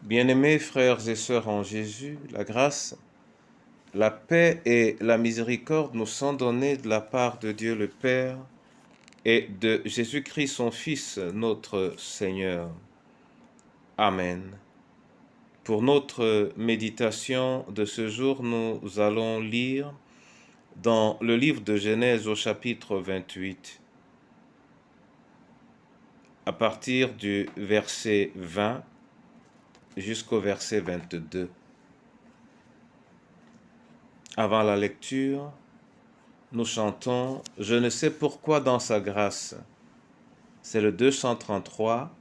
Bien-aimés frères et sœurs en Jésus, la grâce, la paix et la miséricorde nous sont données de la part de Dieu le Père et de Jésus-Christ son Fils, notre Seigneur. Amen. Pour notre méditation de ce jour, nous allons lire dans le livre de Genèse au chapitre 28, à partir du verset 20 jusqu'au verset 22. Avant la lecture, nous chantons « Je ne sais pourquoi dans sa grâce ». C'est le 233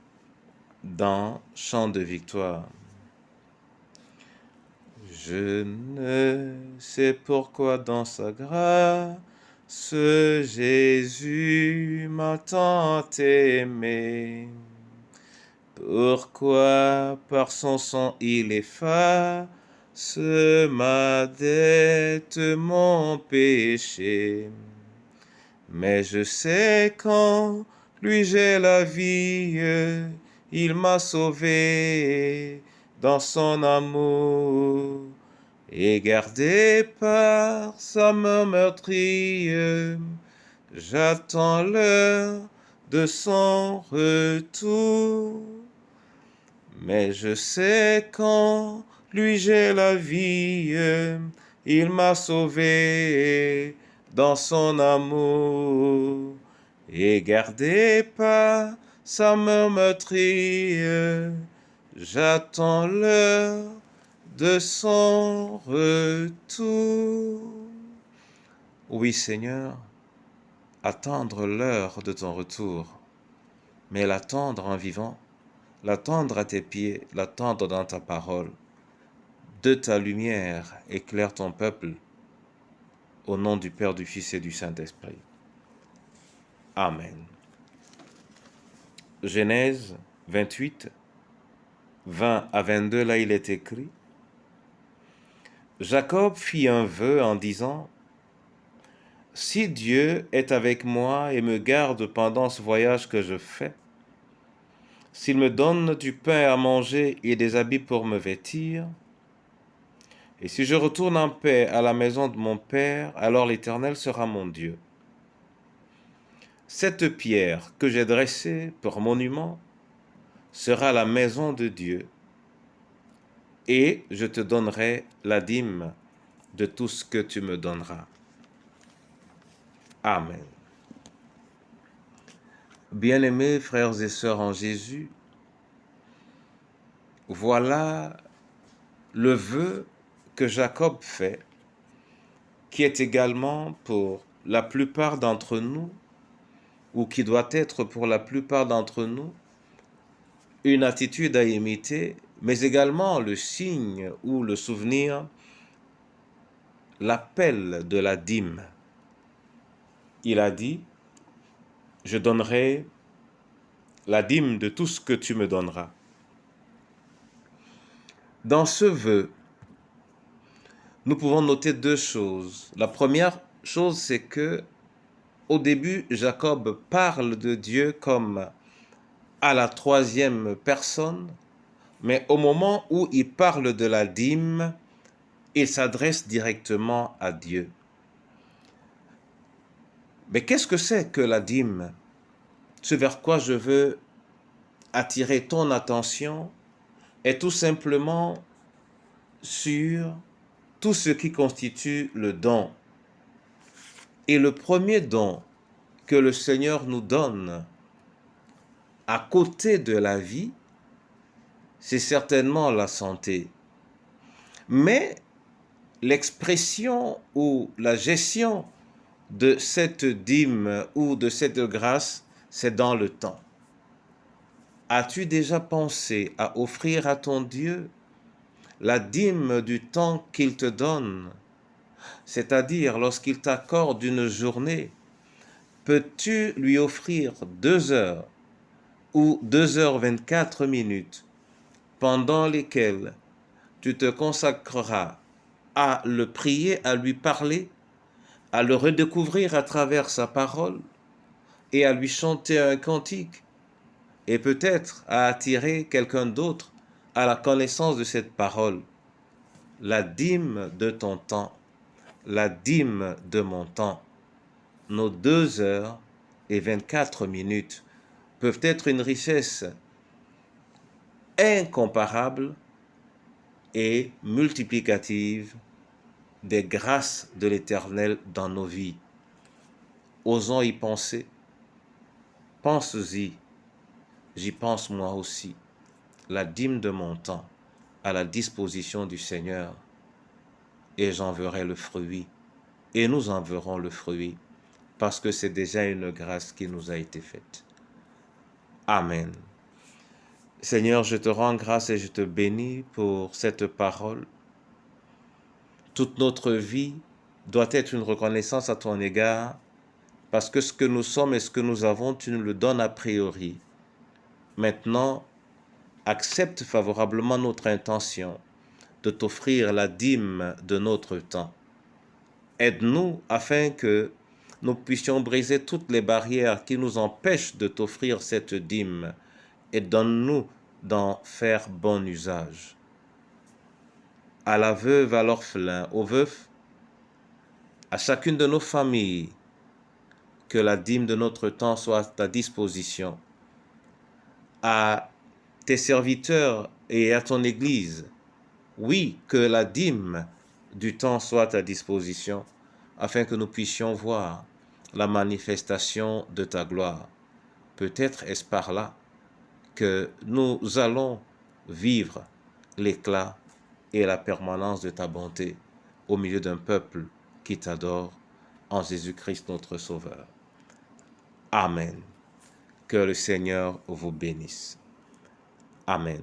dans Chant de victoire. Je ne sais pourquoi dans sa grâce Jésus m'a tant aimé. Pourquoi par son sang il efface ma dette, mon péché. Mais je sais qu'en lui j'ai la vie, il m'a sauvé dans son amour et gardé par sa main meurtrie. J'attends l'heure de son retour. Mais je sais qu'en lui j'ai la vie, il m'a sauvé dans son amour et gardé par sa main meurtrie. J'attends l'heure de son retour. Oui, Seigneur, attendre l'heure de ton retour, mais l'attendre en vivant, l'attendre à tes pieds, l'attendre dans ta parole. De ta lumière, éclaire ton peuple, au nom du Père, du Fils et du Saint-Esprit. Amen. Genèse 28, 20 à 22, là il est écrit « Jacob fit un vœu en disant « Si Dieu est avec moi et me garde pendant ce voyage que je fais, s'il me donne du pain à manger et des habits pour me vêtir, et si je retourne en paix à la maison de mon Père, alors l'Éternel sera mon Dieu. Cette pierre que j'ai dressée pour monument sera la maison de Dieu, et je te donnerai la dîme de tout ce que tu me donneras. Amen. Bien-aimés frères et sœurs en Jésus, voilà le vœu que Jacob fait, qui est également pour la plupart d'entre nous, ou qui doit être pour la plupart d'entre nous, une attitude à imiter, mais également le signe ou le souvenir, l'appel de la dîme. Il a dit, je donnerai la dîme de tout ce que tu me donneras. Dans ce vœu, nous pouvons noter deux choses. La première chose, c'est que au début, Jacob parle de Dieu comme à la troisième personne, mais au moment où il parle de la dîme, il s'adresse directement à Dieu. Mais qu'est-ce que c'est que la dîme? Ce vers quoi je veux attirer ton attention est tout simplement sur tout ce qui constitue le don. Et le premier don que le Seigneur nous donne à côté de la vie, c'est certainement la santé. Mais l'expression ou la gestion de cette dîme ou de cette grâce, c'est dans le temps. As-tu déjà pensé à offrir à ton Dieu la dîme du temps qu'il te donne? C'est-à-dire, lorsqu'il t'accorde une journée, peux-tu lui offrir 2 heures ou 2h24 pendant lesquelles tu te consacreras à le prier, à lui parler, à le redécouvrir à travers sa parole et à lui chanter un cantique et peut-être à attirer quelqu'un d'autre à la connaissance de cette parole, la dîme de ton temps, la dîme de mon temps, nos 2 heures et 24 minutes peuvent être une richesse incomparable et multiplicative des grâces de l'Éternel dans nos vies. Osons y penser. Pense-y. J'y pense moi aussi. La dîme de mon temps à la disposition du Seigneur, et j'en verrai le fruit. Et nous en verrons le fruit, parce que c'est déjà une grâce qui nous a été faite. Amen. Seigneur, je te rends grâce et je te bénis pour cette parole. Toute notre vie doit être une reconnaissance à ton égard, parce que ce que nous sommes et ce que nous avons, tu nous le donnes a priori. Maintenant, accepte favorablement notre intention de t'offrir la dîme de notre temps. Aide-nous afin que nous puissions briser toutes les barrières qui nous empêchent de t'offrir cette dîme et donne-nous d'en faire bon usage. À la veuve, à l'orphelin, au veuf, à chacune de nos familles, que la dîme de notre temps soit à ta disposition. À tes serviteurs et à ton Église, oui, que la dîme du temps soit à ta disposition, afin que nous puissions voir la manifestation de ta gloire. Peut-être est-ce par là que nous allons vivre l'éclat et la permanence de ta bonté au milieu d'un peuple qui t'adore en Jésus-Christ notre Sauveur. Amen. Que le Seigneur vous bénisse. Amen.